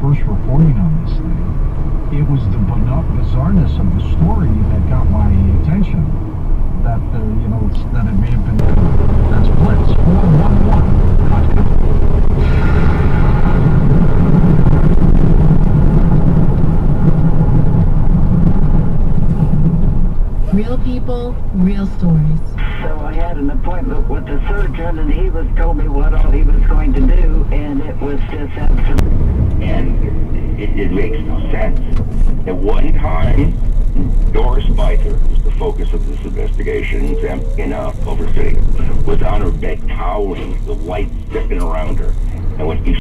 first reporting on this thing, it was the bizarreness of the story that got my attention. That, that it may have been, that's Blitz 411. Real people, real stories. So I had an appointment with the surgeon, and he told me what all he was going to do, and it was just absolutely... And it makes no sense. At one time, Doris Bither, who's the focus of this investigation in Culver City, was on her bed cowering, the light dripping around her. And when he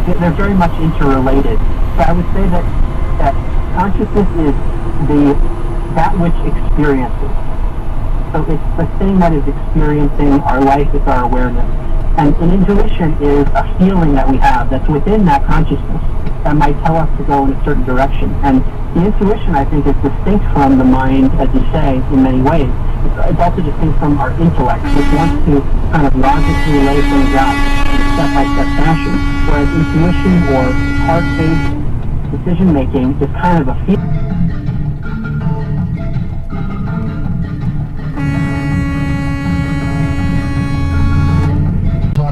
They're very much interrelated. So I would say that consciousness is that which experiences. So it's the thing that is experiencing our life, it's our awareness. And an intuition is a feeling that we have that's within that consciousness that might tell us to go in a certain direction. And the intuition, I think, is distinct from the mind, as you say, in many ways. It's also distinct from our intellect, which wants to kind of logically lay things out in a step-by-step fashion, whereas intuition or heart-based decision-making is kind of a feeling.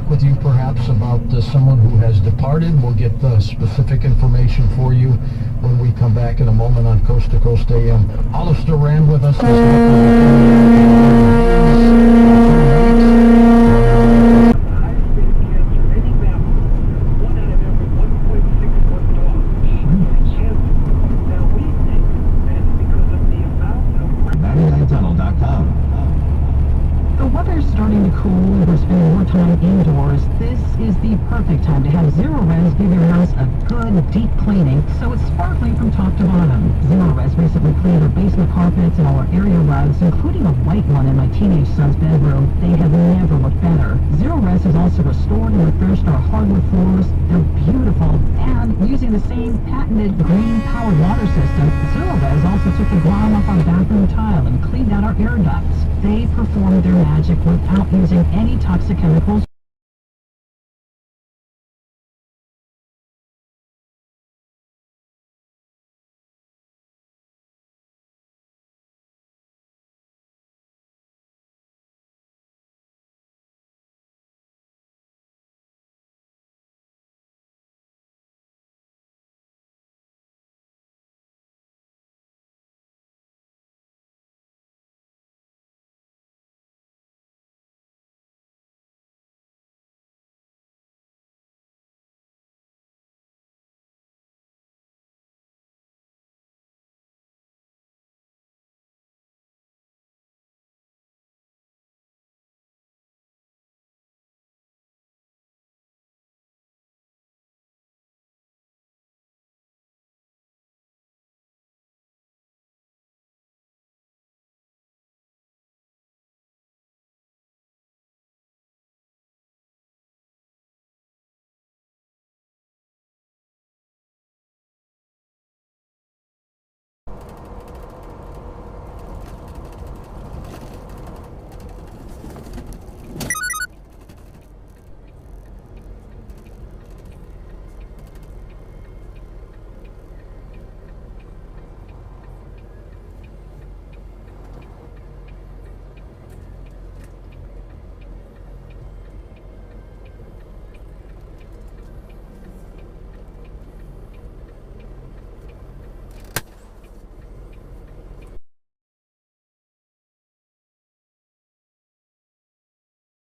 With you perhaps about someone who has departed. We'll get the specific information for you when we come back in a moment on Coast to Coast AM. Hollister Rand with us. Starting to cool and we're spending more time indoors, this is the perfect time to have Zero Res give your house a good, deep cleaning so it's sparkling from top to bottom. Zero Res recently cleaned our basement carpets and all our area rugs, including a white one in my teenage son's bedroom. They have never looked better. Zero Res has also restored and refreshed our hardwood floors. They're beautiful, and using the same patented green-powered water system, Zero Res also took the grime off our bathroom tile and cleaned out our air ducts. They performed their magic without using any toxic chemicals.